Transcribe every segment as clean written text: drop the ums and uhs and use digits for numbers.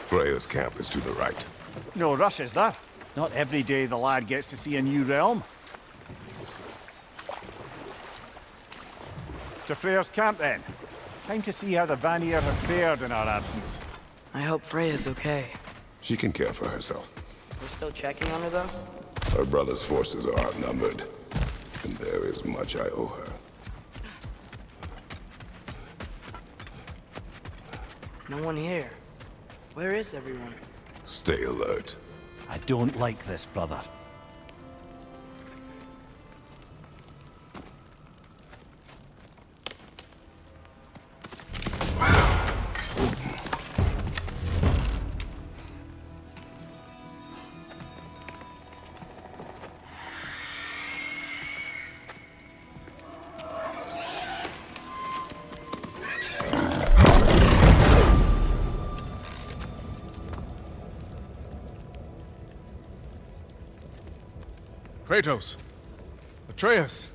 Freyr's camp is to the right. No rush, is there? Not every day the lad gets to see a new realm. To Freyr's camp, then. Time to see how the Vanir have fared in our absence. I hope Freya's okay. She can care for herself. We're still checking on her, though? Her brother's forces are outnumbered, and there is much I owe her. No one here. Where is everyone? Stay alert. I don't like this, brother. Kratos, Atreus,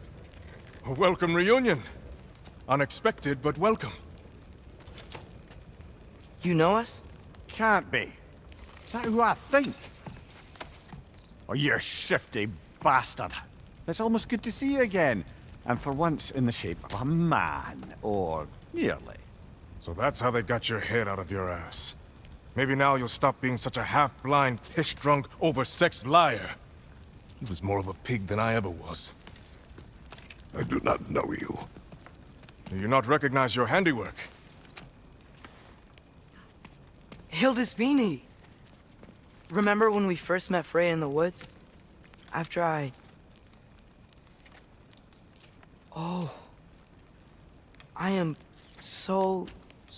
a welcome reunion. Unexpected, but welcome. You know us? Can't be. Is that who I think? Oh, you shifty bastard. It's almost good to see you again. And for once in the shape of a man, or nearly. So that's how they got your head out of your ass. Maybe now you'll stop being such a half-blind, piss-drunk, oversexed liar. He was more of a pig than I ever was. I do not know you. Do you not recognize your handiwork? Hildisvini! Remember when we first met Freyr in the woods? After I... Oh. I am so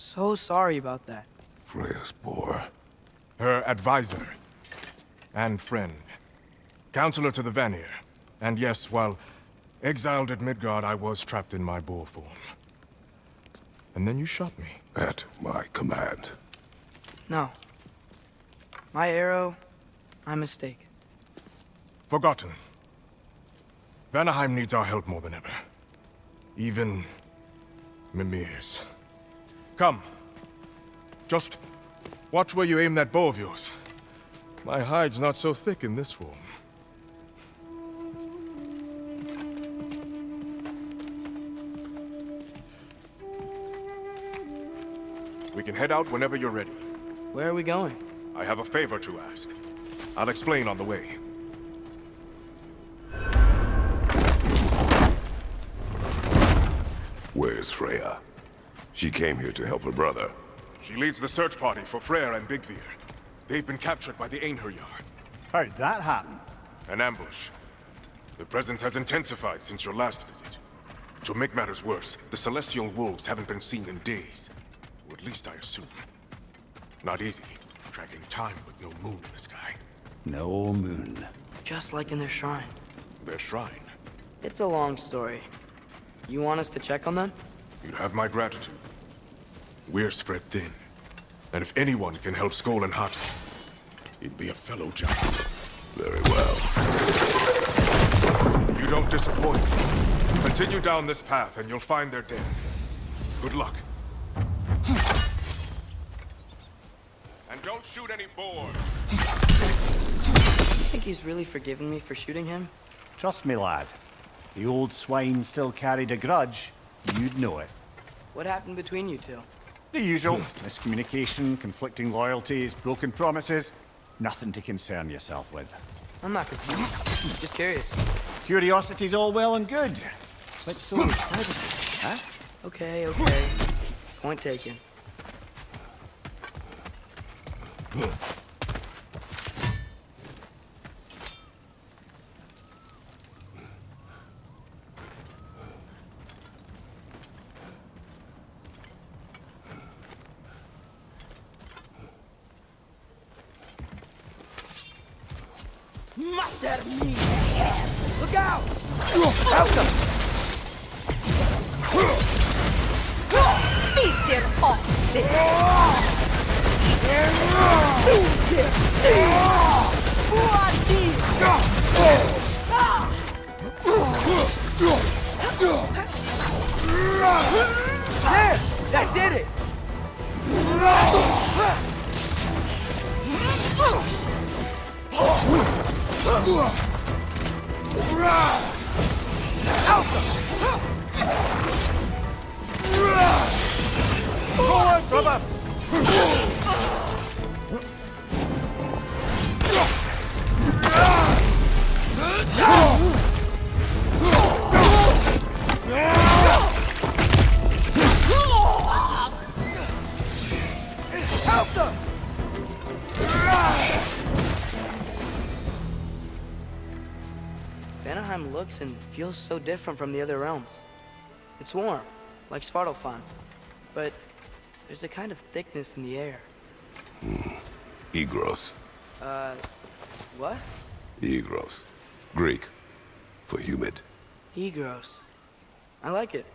sorry about that. Freya's poor. Her advisor. And friend. Counselor to the Vanir. And yes, while exiled at Midgard, I was trapped in my boar form. And then you shot me. At my command. No. My arrow, my mistake. Forgotten. Vanaheim needs our help more than ever. Even Mimir's. Come. Just watch where you aim that bow of yours. My hide's not so thick in this form. We can head out whenever you're ready. Where are we going? I have a favor to ask. I'll explain on the way. Where's Freya? She came here to help her brother. She leads the search party for Freyr and Bigvir. They've been captured by the Einherjar. How'd that happen? An ambush. The presence has intensified since your last visit. To make matters worse, the Celestial Wolves haven't been seen in days. Or at least I assume. Not easy, tracking time with no moon in the sky. No moon. Just like in their shrine. Their shrine. It's a long story. You want us to check on them? You'd have my gratitude. We're spread thin. And if anyone can help Skoll Hati, it'd be a fellow giant. Very well. You don't disappoint me. Continue down this path and you'll find their dead. Good luck. And don't shoot any boars. You think he's really forgiven me for shooting him? Trust me, lad. If the old swine still carried a grudge, you'd know it. What happened between you two? The usual. Miscommunication, conflicting loyalties, broken promises. Nothing to concern yourself with. I'm not confused. Just curious. Curiosity's all well and good. But so is privacy, huh? Okay. Point taken. Master me! Look out! Welcome! Feast your There! That did it! Forward, brother! Help them! Vanaheim looks and feels so different from the other realms. It's warm, like Svartalfheim, but there's a kind of thickness in the air. Egros. What? Egros. Greek. For humid. Egros. I like it.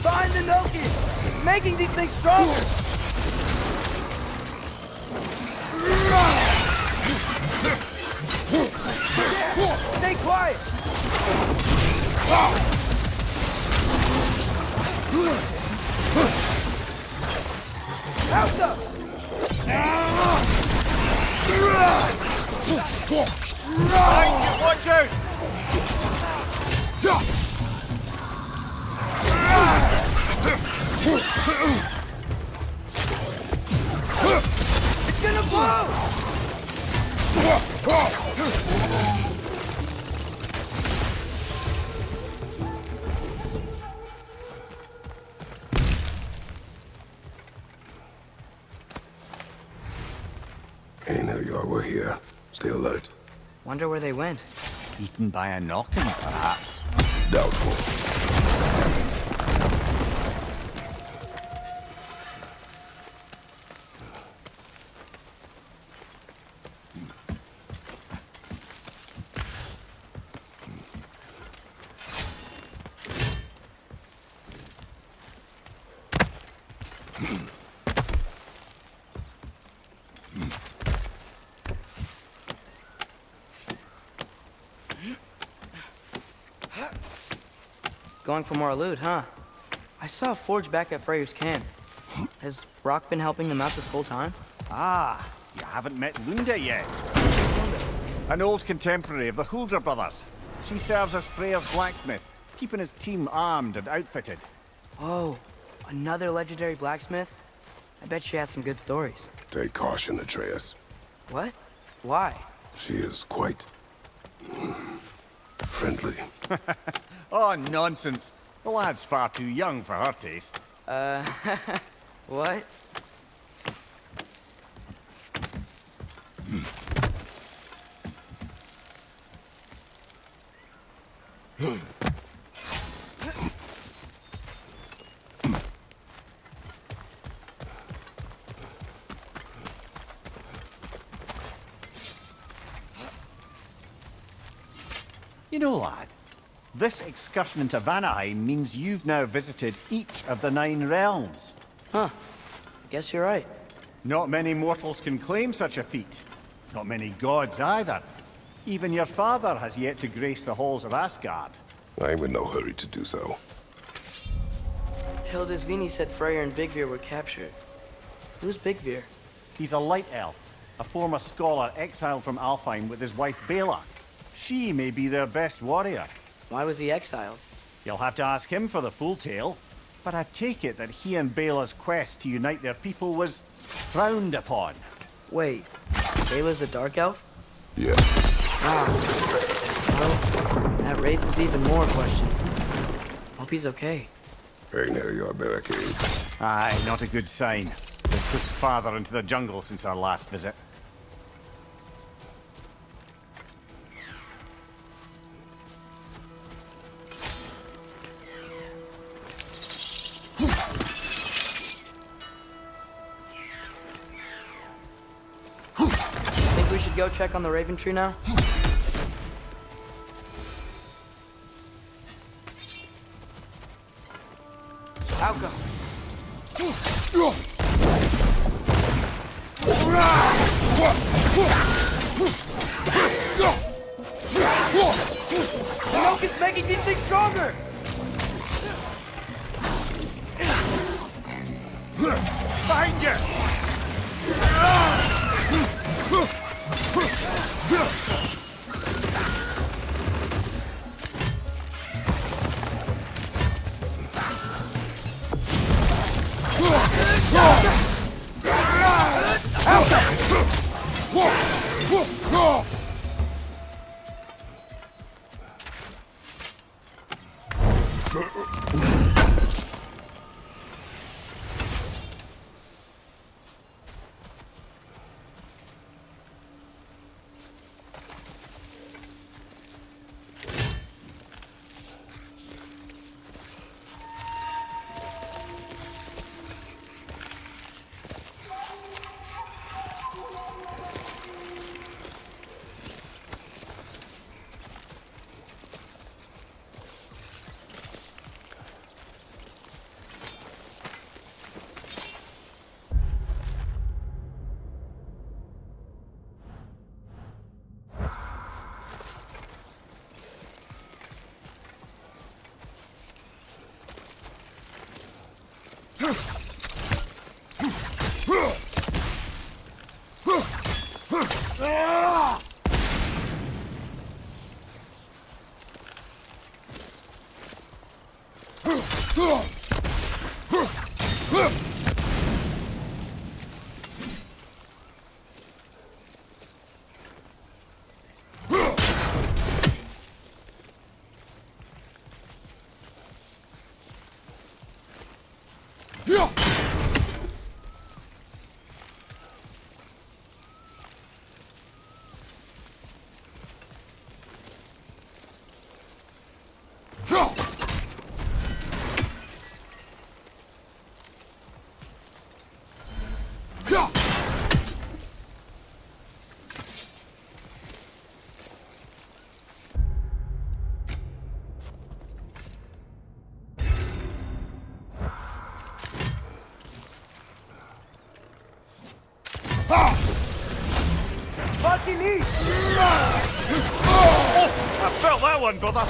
Find the Noki! Making these things stronger! Yeah, stay quiet! Help them! Watch out! It's gonna blow! Hey, now y'all were here. Stay alert. Wonder where they went. Eaten by a knocking, perhaps. Doubtful. Going for more loot, huh? I saw a forge back at Freyr's camp. Has Brock been helping them out this whole time? Ah, you haven't met Lunda yet. An old contemporary of the Huldra brothers. She serves as Freyr's blacksmith, keeping his team armed and outfitted. Oh, another legendary blacksmith? I bet she has some good stories. Take caution, Atreus. What? Why? She is quite... friendly. Oh, nonsense. The lad's far too young for her taste. What? You know, lad, this excursion into Vanaheim means you've now visited each of the 9 realms. Huh. Guess you're right. Not many mortals can claim such a feat. Not many gods either. Even your father has yet to grace the halls of Asgard. I'm in no hurry to do so. Hildisvini said Freyr and Bigvir were captured. Who's Bigvir? He's a light elf, a former scholar exiled from Alfheim with his wife Bela. She may be their best warrior. Why was he exiled? You'll have to ask him for the full tale. But I take it that he and Bela's quest to unite their people was frowned upon. Wait, Bela's a dark elf? Yeah. Wow. Well, that raises even more questions. Hope he's okay. Ain't near your barricade. Aye, not a good sign. They've pushed farther into the jungle since our last visit. Think we should go check on the Raven Tree now? I'll go. The milk is making these things stronger! Behind you! I felt that one, brother!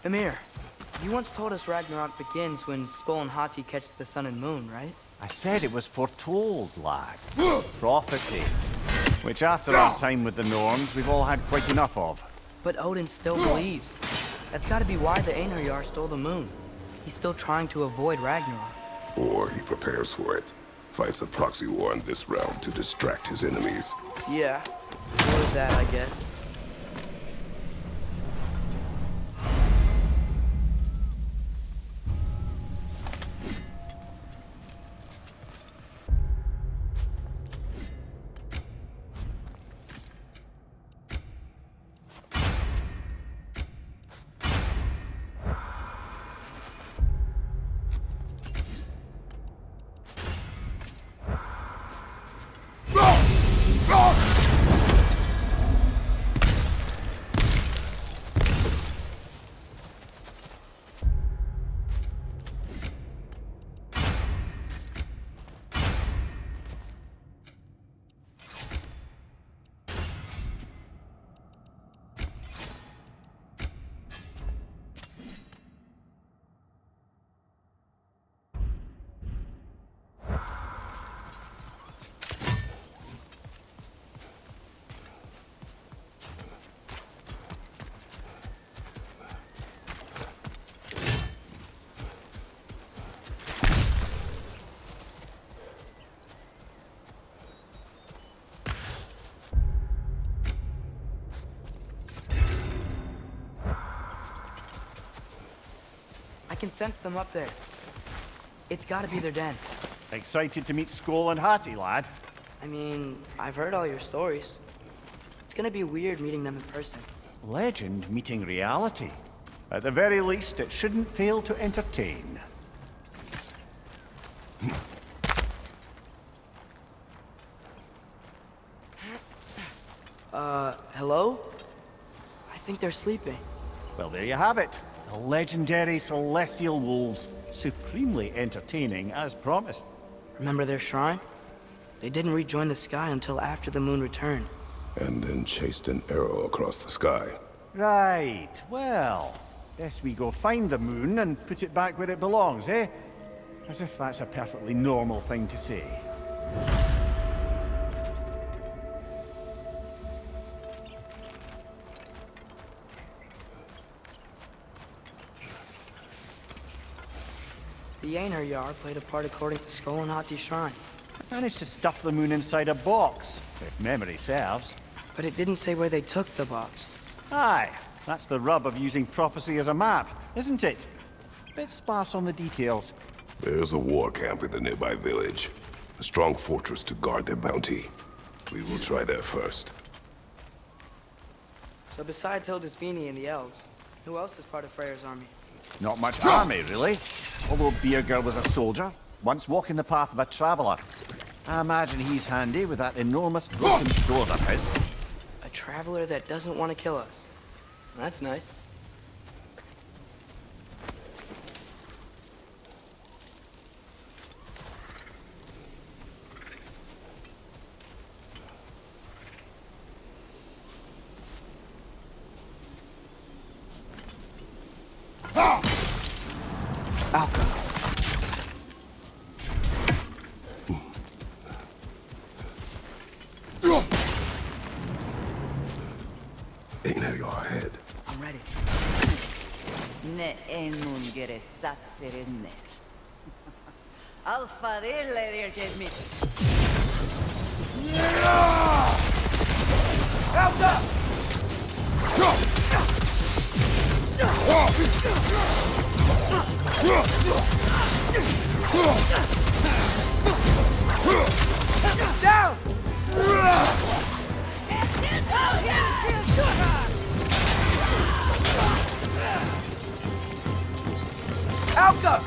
Emir, you once told us Ragnarok begins when Skoll Hati catch the sun and moon, right? I said it was foretold, lad. Prophecy. Which after our time with the Norns, we've all had quite enough of. But Odin still believes. That's gotta be why the Einherjar stole the moon. He's still trying to avoid Ragnarok. Or he prepares for it. Fights a proxy war in this realm to distract his enemies. Yeah, more of that, I guess. can sense them up there. It's gotta be their den. Excited to meet Skoll Hati, lad? I mean, I've heard all your stories. It's gonna be weird meeting them in person. Legend meeting reality. At the very least, it shouldn't fail to entertain. Hello? I think they're sleeping. Well, there you have it. The legendary celestial wolves. Supremely entertaining, as promised. Remember their shrine? They didn't rejoin the sky until after the moon returned. And then chased an arrow across the sky. Right. Well, best we go find the moon and put it back where it belongs, eh? As if that's a perfectly normal thing to say. The Aesir played a part according to Skoll Hati's shrine. Managed to stuff the moon inside a box, if memory serves. But it didn't say where they took the box. Aye, that's the rub of using Prophecy as a map, isn't it? Bit sparse on the details. There's a war camp in the nearby village. A strong fortress to guard their bounty. We will try there first. So besides Hildisvini and the elves, who else is part of Freyr's army? Not much army, really. Although Birger was a soldier, once walking the path of a traveler. I imagine he's handy with that enormous broken sword of his. A traveler that doesn't want to kill us. That's nice. Ain't your head. I'm ready. Ne enun geresat perinner. Alfa dille dirket mit. Down! Alka!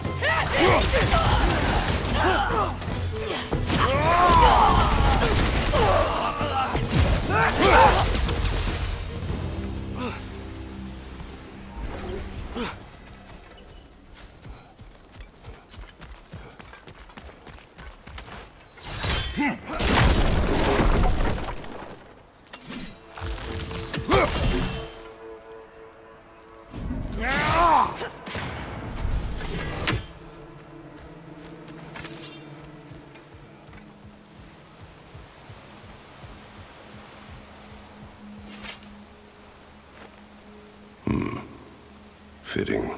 Fitting.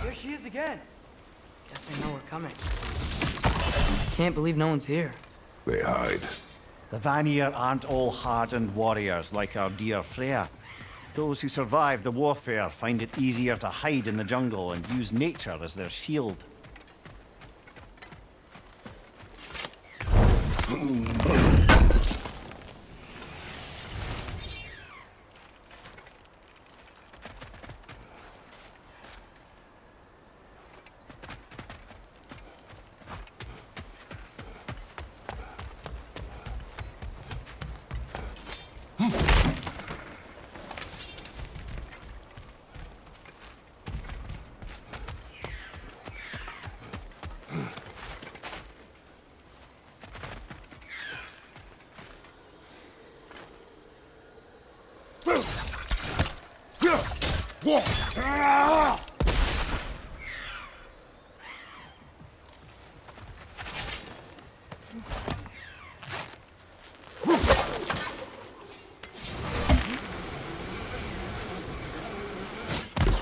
There she is again. Guess they know we're coming. Can't believe no one's here. They hide. The Vanir aren't all hardened warriors like our dear Freyr. Those who survive the warfare find it easier to hide in the jungle and use nature as their shield.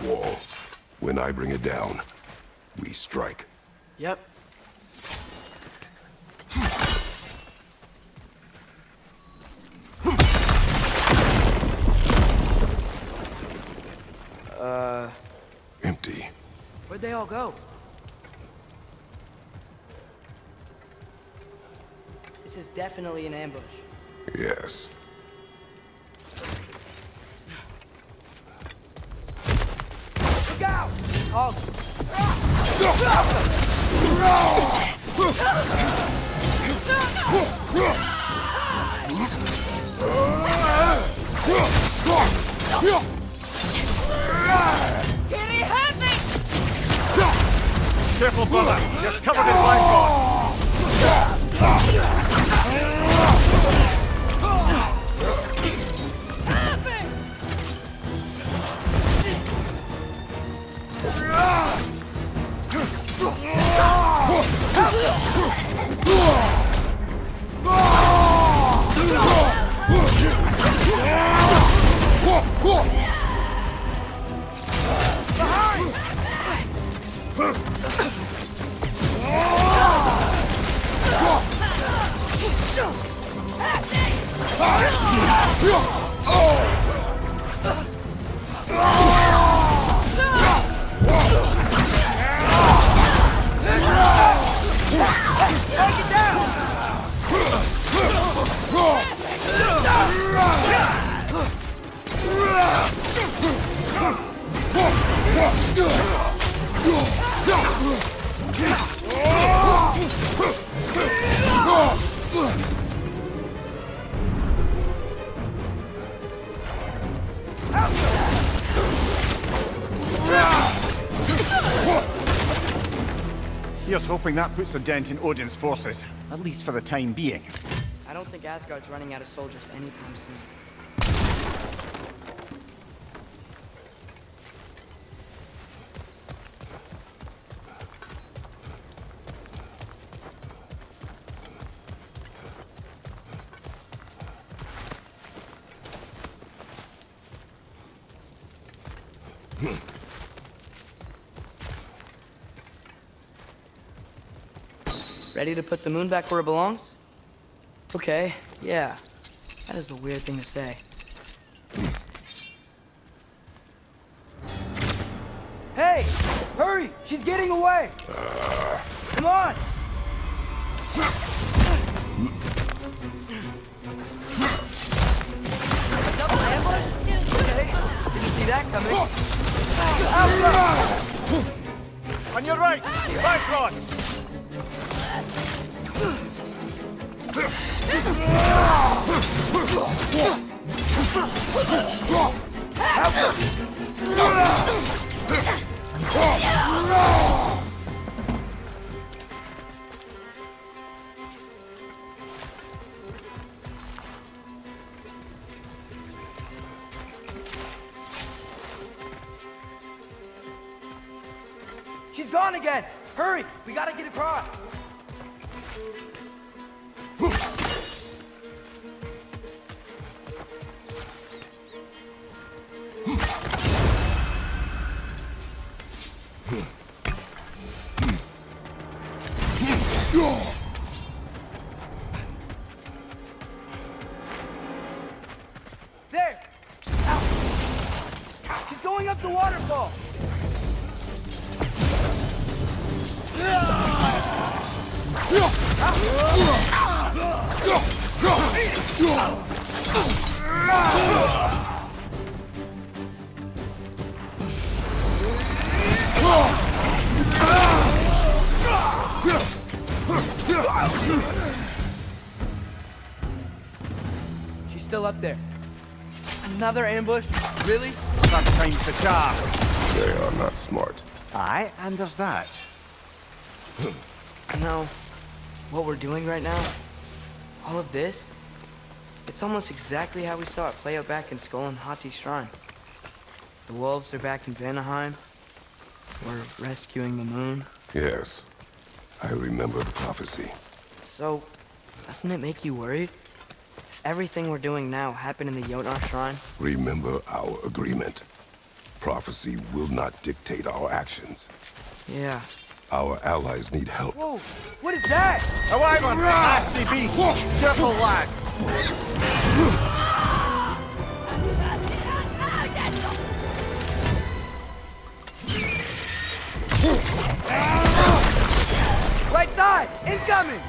wall. When I bring it down, we strike. Yep. Empty. Where'd they all go? This is definitely an ambush. Yes. Look out! Oh. Careful, brother! You're covered in black rot! Here's hoping that puts a dent in Odin's forces, at least for the time being. I don't think Asgard's running out of soldiers anytime soon. Ready to put the moon back where it belongs? Okay, yeah. That is a weird thing to say. Hey! Hurry! She's getting away! Come on! Double ambush? Okay, didn't see that coming. On your right! Black rod! She's gone again! Hurry! We gotta get across! There! Ow. She's going up the waterfall! She's still up there. Another ambush? Really? That time's the charm. They are not smart. Aye, and there's that. You know, what we're doing right now, all of this, it's almost exactly how we saw it play out back in Skoll Hati Shrine. The wolves are back in Vanaheim. We're rescuing the moon. Yes. I remember the prophecy. So, doesn't it make you worried? If everything we're doing now happened in the Jotnar Shrine? Remember our agreement. Prophecy will not dictate our actions. Yeah. Our allies need help. Whoa! What is that? A wyvern! Nasty beast! Careful, lad! Right side! Incoming!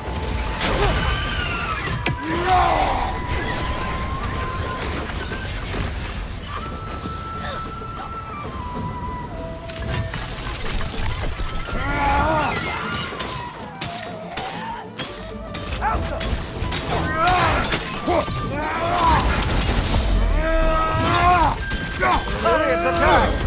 Lariat's attack!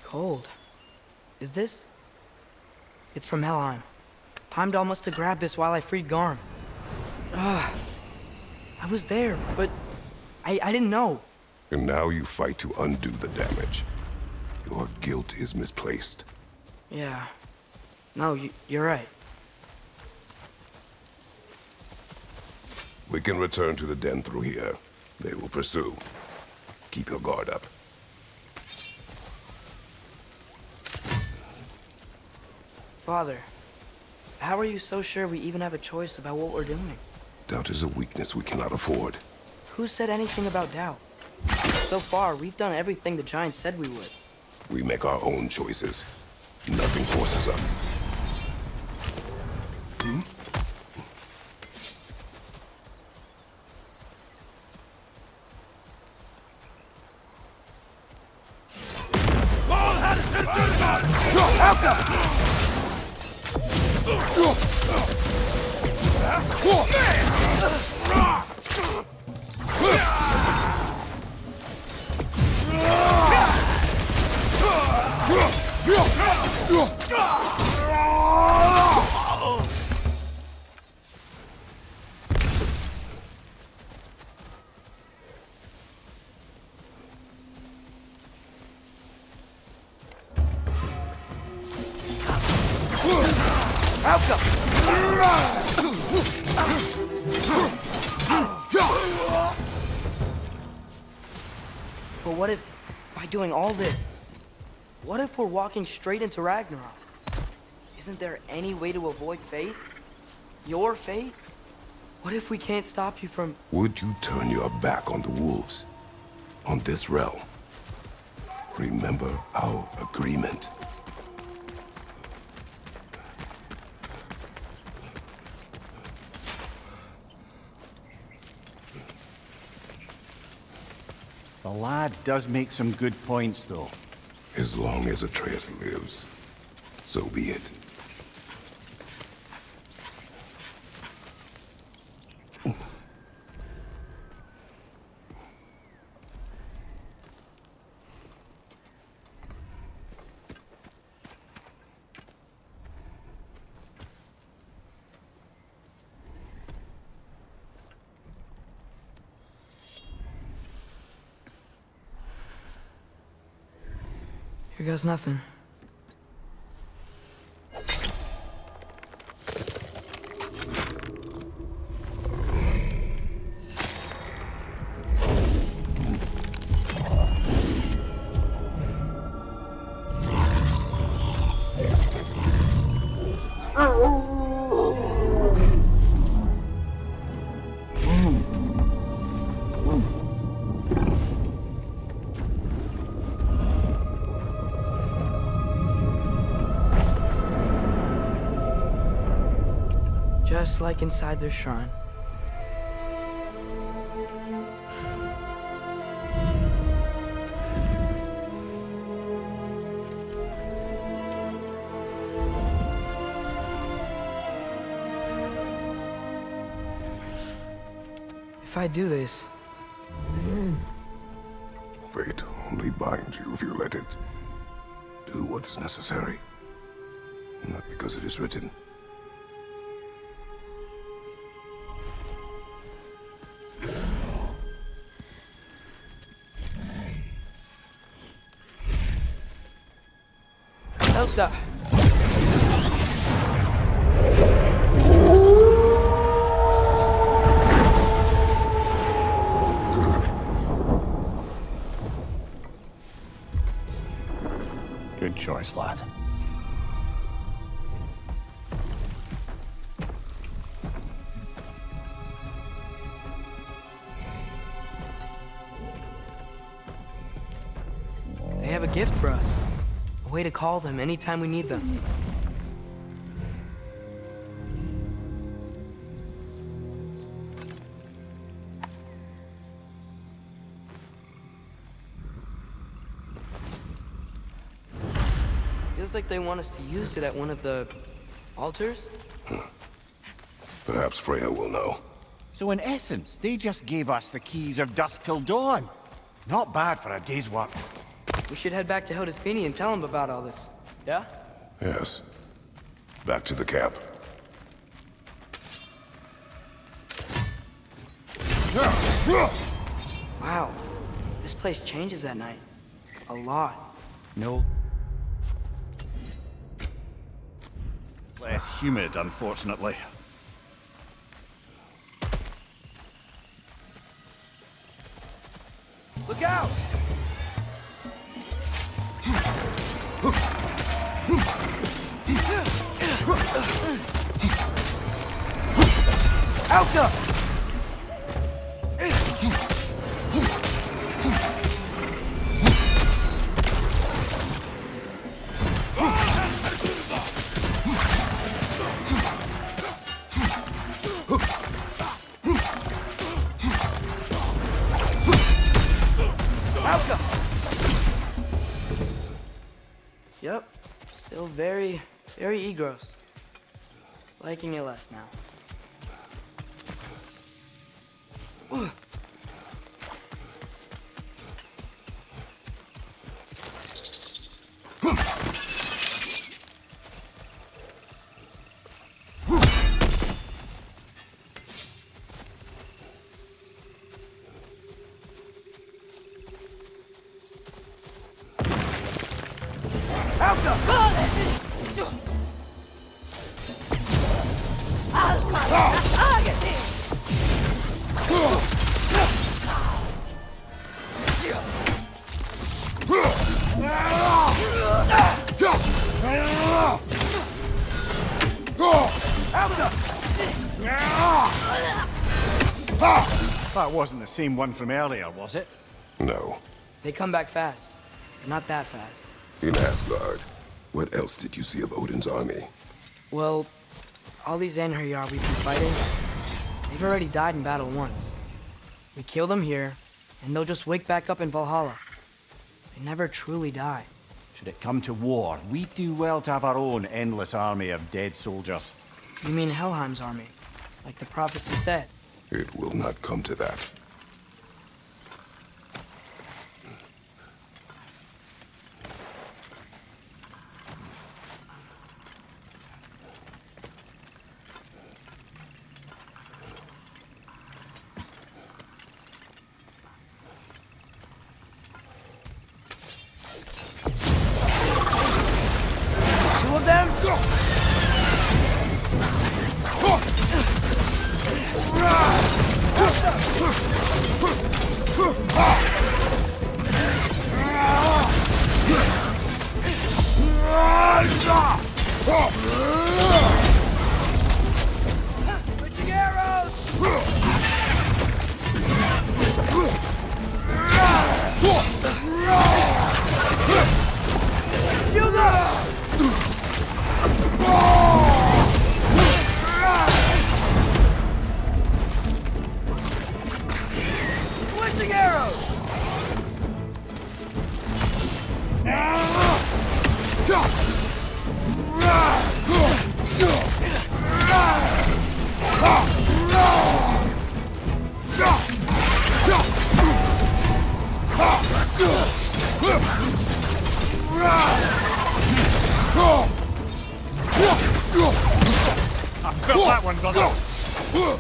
Cold. Is this? It's from Helheim. Timed almost to grab this while I freed Garm. I was there, but I didn't know. And now you fight to undo the damage. Your guilt is misplaced. Yeah. No, you're right. We can return to the den through here. They will pursue. Keep your guard up. Father, how are you so sure we even have a choice about what we're doing? Doubt is a weakness we cannot afford. Who said anything about doubt? So far, we've done everything the Giants said we would. We make our own choices. Nothing forces us. But what if, by doing all this, what if we're walking straight into Ragnarok? Isn't there any way to avoid fate? Your fate? What if we can't stop you from... Would you turn your back on the wolves? On this realm? Remember our agreement. The lad does make some good points, though. As long as Atreus lives, so be it. Here goes nothing. Just like inside their shrine. If I do this, Fate only binds you if you let it. Do what is necessary. Not because it is written. Elsa! Good choice, lad. they have a gift for us. A way to call them anytime we need them. Feels like they want us to use it at one of the altars. Perhaps Freyr will know. So in essence, they just gave us the keys of dusk till dawn. Not bad for a day's work. We should head back to Hildesfini and tell him about all this. Yeah? Yes. Back to the camp. Wow. This place changes at night. A lot. No. Less humid, unfortunately. Look out! Elsa! Yep. Still very gross. Liking it less now. That wasn't the same one from earlier, was it? No. They come back fast. But not that fast. In Asgard, what else did you see of Odin's army? Well, all these Einherjar we've been fighting, they've already died in battle once. We kill them here, and they'll just wake back up in Valhalla. They never truly die. Should it come to war, we'd do well to have our own endless army of dead soldiers. You mean Helheim's army, like the prophecy said? It will not come to that. Two of them? felt that one, brother. Whew.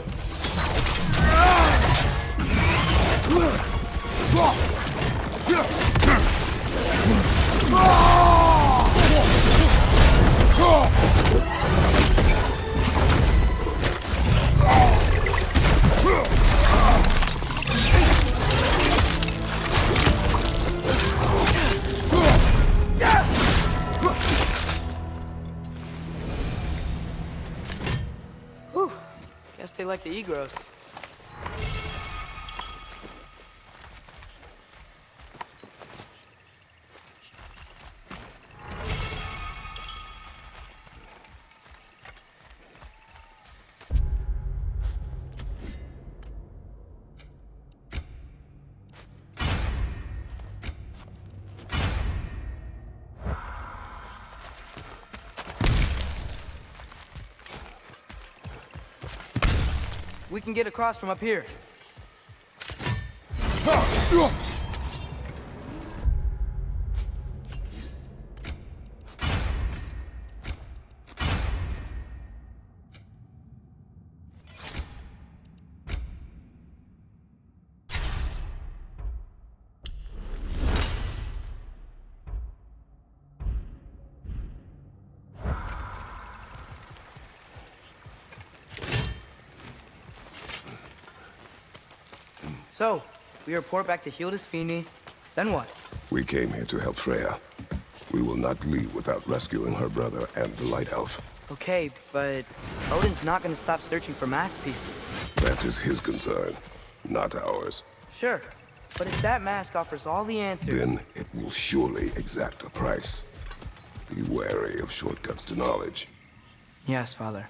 Guess they like the egros. We can get across from up here. So, we report back to Hildisvini, then what? We came here to help Freyr. We will not leave without rescuing her brother and the Light Elf. Okay, but Odin's not gonna stop searching for mask pieces. That is his concern, not ours. Sure, but if that mask offers all the answers... Then it will surely exact a price. Be wary of shortcuts to knowledge. Yes, Father.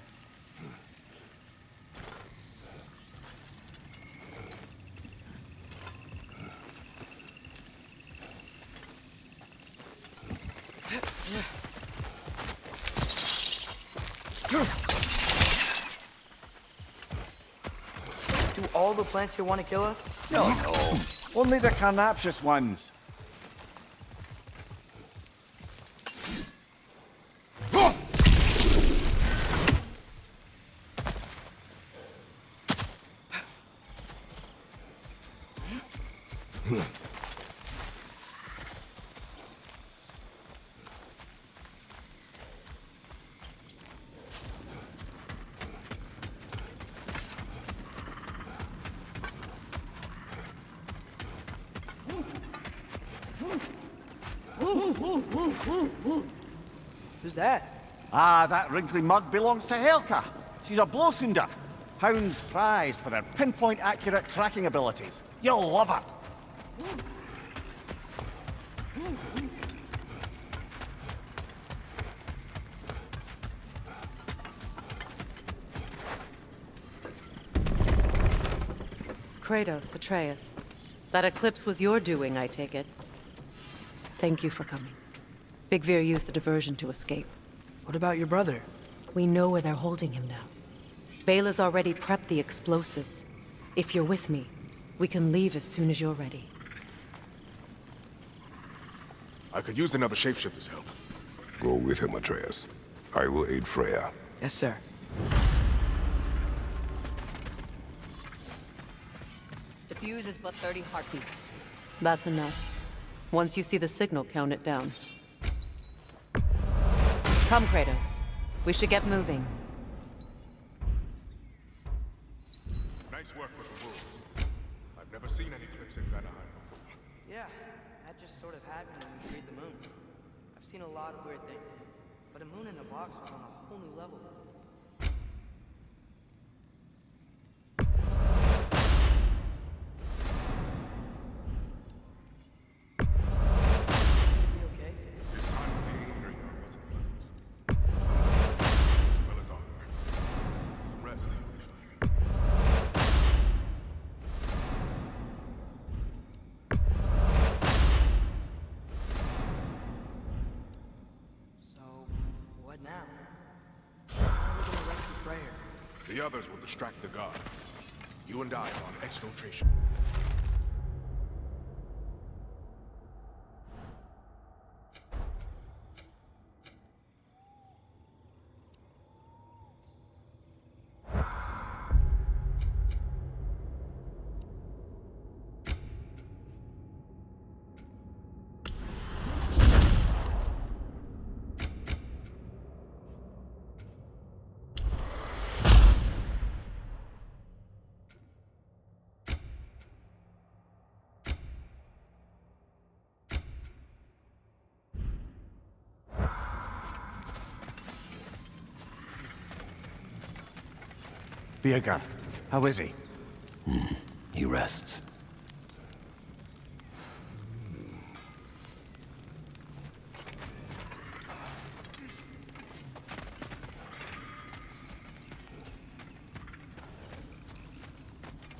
Do all the plants here want to kill us? No, only the carnivorous ones. Who's that? Ah, that wrinkly mug belongs to Helka. She's a blowthunder. Hounds prized for their pinpoint accurate tracking abilities. You'll love her. Kratos, Atreus. That eclipse was your doing, I take it. Thank you for coming. Big Veer used the diversion to escape. What about your brother? We know where they're holding him now. Bela's already prepped the explosives. If you're with me, we can leave as soon as you're ready. I could use another shapeshifter's help. Go with him, Atreus. I will aid Freyr. Yes, sir. The fuse is but 30 heartbeats. That's enough. Once you see the signal, count it down. Come, Kratos. We should get moving. Nice work with the wolves. I've never seen any clips in Vanaheim before. Yeah, that just sort of happened when we freed the moon. I've seen a lot of weird things, but a moon in a box was on a whole new level. You okay? This time with the Aesir wasn't pleasant. As well as honor. Some rest, you'll be fine. So, what now? How are we gonna rescue Freyr? The others will distract the guards. You and I are on exfiltration. Birger, how is he? He rests.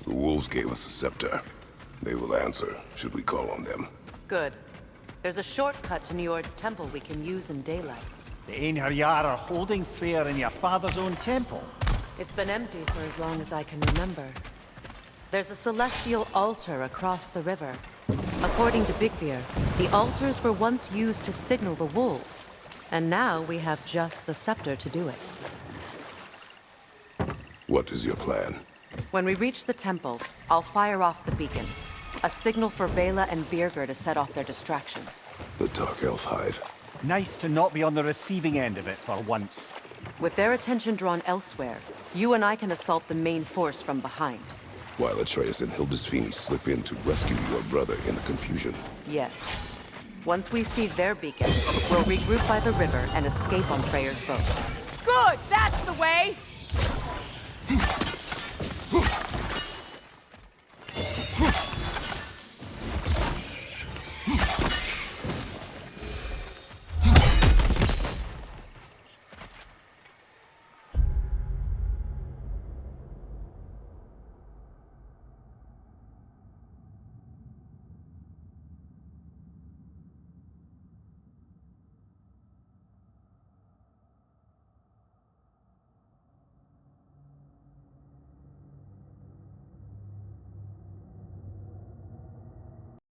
The wolves gave us a scepter. They will answer, should we call on them. Good. There's a shortcut to Njord's temple we can use in daylight. The Einherjar are holding Freyr in your father's own temple. It's been empty for as long as I can remember. There's a celestial altar across the river. According to Bigvir, the altars were once used to signal the wolves, and now we have just the scepter to do it. What is your plan? When we reach the temple, I'll fire off the beacon. A signal for Vela and Birger to set off their distraction. The Dark Elf Hive. Nice to not be on the receiving end of it for once. With their attention drawn elsewhere, you and I can assault the main force from behind. While Atreus and Hildisvini slip in to rescue your brother in the confusion. Yes. Once we see their beacon, we'll regroup by the river and escape on Freyr's boat. Good, that's the way!